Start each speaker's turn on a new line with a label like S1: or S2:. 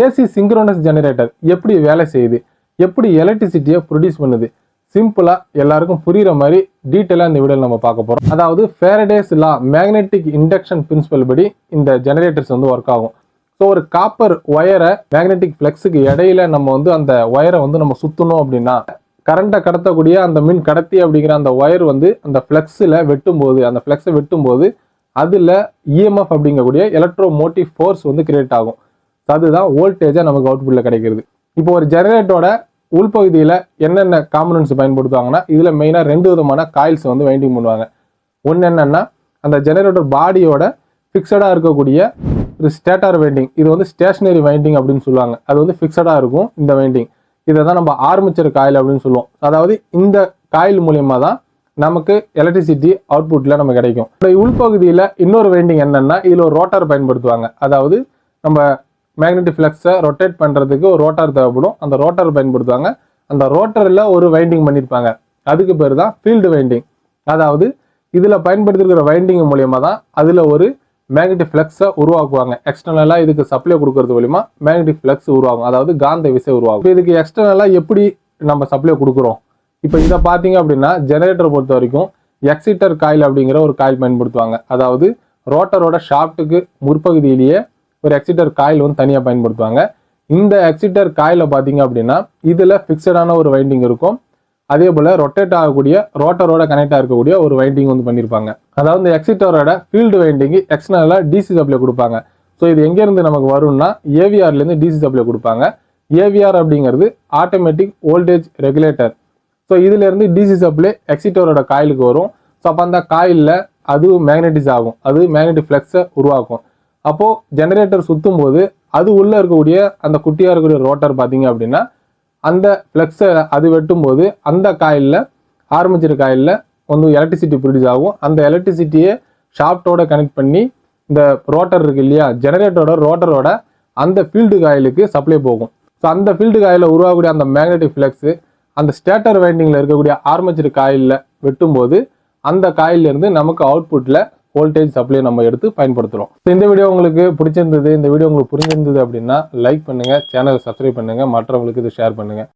S1: AC synchronous generator எப்படி வேலை செய்யுது, எப்படி எலக்ட்ரிசிட்டியை ப்ரொடியூஸ் பண்ணுது, சிம்பிளாக எல்லாருக்கும் புரிகிற மாதிரி டீட்டெயிலாக இந்த வீடியோவில் நம்ம பார்க்க போகிறோம். அதாவது Faraday's law magnetic induction principle படி இந்த ஜெனரேட்டர்ஸ் வந்து ஒர்க் ஆகும். ஸோ ஒரு காப்பர் ஒயரை மேக்னெட்டிக் ஃப்ளெக்ஸுக்கு இடையில நம்ம வந்து அந்த ஒயரை வந்து நம்ம சுற்றணும் அப்படின்னா கரண்ட்டை கடத்தக்கூடிய அந்த மின் கடத்தி அப்படிங்கிற அந்த ஒயர் வந்து அந்த ஃப்ளெக்ஸில் வெட்டும்போது அந்த ஃப்ளெக்ஸை வெட்டும்போது அதில் இஎம்எஃப் அப்படிங்கக்கூடிய எலக்ட்ரோ மோட்டிவ் ஃபோர்ஸ் வந்து கிரியேட் ஆகும். அதுதான் வோல்டேஜாக நமக்கு அவுட்புட்டில் கிடைக்கிறது. இப்போ ஒரு ஜெனரேட்டரோட உள்பகுதியில் என்னென்ன காம்பனன்ட்ஸ் பயன்படுத்துவாங்கன்னா இதில் மெயினாக 2 விதமான காயில்ஸ் வந்து வைண்டிங் பண்ணுவாங்க. ஒன்று என்னென்னா அந்த ஜெனரேட்டர் பாடியோட ஃபிக்ஸடாக இருக்கக்கூடிய ஒரு ஸ்டேட்டார் வைண்டிங், இது வந்து ஸ்டேஷனரி வைண்டிங் அப்படின்னு சொல்லுவாங்க. அது வந்து ஃபிக்ஸடாக இருக்கும் இந்த வைண்டிங். இதை தான் நம்ம ஆர்மேச்சர் காயில் அப்படின்னு சொல்லுவோம். அதாவது இந்த காயில் மூலியமாக தான் நமக்கு எலக்ட்ரிசிட்டி அவுட்புட்டில் நமக்கு கிடைக்கும். உள்பகுதியில் இன்னொரு வைண்டிங் என்னென்னா இதில் ஒரு ரோட்டார் பயன்படுத்துவாங்க. அதாவது நம்ம மேக்னெட்டிக் ஃப்ளக்ஸை ரொட்டேட் பண்ணுறதுக்கு ஒரு ரோட்டார் தேவைப்படும். அந்த ரோட்டார் பயன்படுத்துவாங்க. அந்த ரோட்டரில் ஒரு வைண்டிங் பண்ணியிருப்பாங்க. அதுக்கு பேர் தான் ஃபீல்டு வைண்டிங். அதாவது இதில் பயன்படுத்திருக்கிற வைண்டிங் மூலியமாக தான் அதில் ஒரு மேக்னெட்டிக் ஃப்ளக்ஸை உருவாக்குவாங்க. எக்ஸ்டர்னலாக இதுக்கு சப்ளை கொடுக்கறது மூலிமா மேக்னெட்டிக் ஃப்ளக்ஸ் உருவாகும், அதாவது காந்த விசை உருவாகும். இப்போ இதுக்கு எக்ஸ்டர்னலாக எப்படி நம்ம சப்ளை கொடுக்குறோம்? இப்போ இதை பார்த்தீங்க அப்படின்னா ஜெனரேட்டரை பொறுத்த வரைக்கும் எக்ஸிட்டர் காயில் அப்படிங்கிற ஒரு காயில் பயன்படுத்துவாங்க. அதாவது ரோட்டரோட ஷாஃப்ட்டுக்கு முற்பகுதியிலேயே ஒரு எக்ஸிட்டர் காயில் வந்து தனியாக பயன்படுத்துவாங்க. இந்த எக்ஸிட்டர் காயில் பார்த்தீங்க அப்படின்னா இதில் ஃபிக்ஸடான ஒரு வைண்டிங் இருக்கும். அதே போல் ரொட்டேட் ஆகக்கூடிய ரோட்டரோட கனெக்டாக இருக்கக்கூடிய ஒரு வைண்டிங் வந்து பண்ணியிருப்பாங்க. அதாவது இந்த எக்ஸிட்டரோட ஃபீல்டு வைண்டிங்கு எக்ஸ்டர்னலாக டிசி சப்ளை கொடுப்பாங்க. ஸோ இது எங்கேருந்து நமக்கு வரும்னா ஏவிஆர்லேருந்து டிசி சப்ளை கொடுப்பாங்க. ஏவிஆர் அப்படிங்கிறது ஆட்டோமேட்டிக் வோல்டேஜ் ரெகுலேட்டர். ஸோ இதிலேருந்து டிசி சப்ளை எக்ஸிட்டரோட காயிலுக்கு வரும். ஸோ அப்போ அந்த காயிலில் அது மேக்னெட்டிஸ் ஆகும், அது மேக்னெட்டிக் ஃப்ளக்ஸை உருவாக்கும். அப்போது ஜெனரேட்டர் சுற்றும் போது அது உள்ளே இருக்கக்கூடிய அந்த குட்டியாக இருக்கக்கூடிய ரோட்டர் பார்த்தீங்க அப்படின்னா அந்த ஃப்ளக்ஸை அது வெட்டும்போது அந்த காயிலில் ஆர்மேச்சர் காயிலில் வந்து எலக்ட்ரிசிட்டி ப்ரொடியூஸ் ஆகும். அந்த எலக்ட்ரிசிட்டியை ஷாஃப்டோட கனெக்ட் பண்ணி இந்த ரோட்டர் இருக்கு இல்லையா, ரோட்டரோட அந்த ஃபீல்டு காயிலுக்கு சப்ளை போகும். ஸோ அந்த ஃபீல்டு காயிலில் உருவாகக்கூடிய அந்த மேக்னெட்டிக் ஃப்ளக்ஸு அந்த ஸ்டேட்டர் வைண்டிங்கில் இருக்கக்கூடிய ஆர்மேச்சர் காயிலில் வெட்டும்போது அந்த காயிலிருந்து நமக்கு அவுட்புட்டில் வோல்டேஜ் சப்ளை நம்ம எடுத்து பயன்படுத்துகிறோம். ஸோ இந்த வீடியோ உங்களுக்கு பிடிச்சிருந்தது, இந்த வீடியோ உங்களுக்கு புரிஞ்சிருந்தது அப்படின்னா லைக் பண்ணுங்கள், சேனலை சப்ஸ்கிரைப் பண்ணுங்கள், மற்றவங்களுக்கு இதை ஷேர் பண்ணுங்கள்.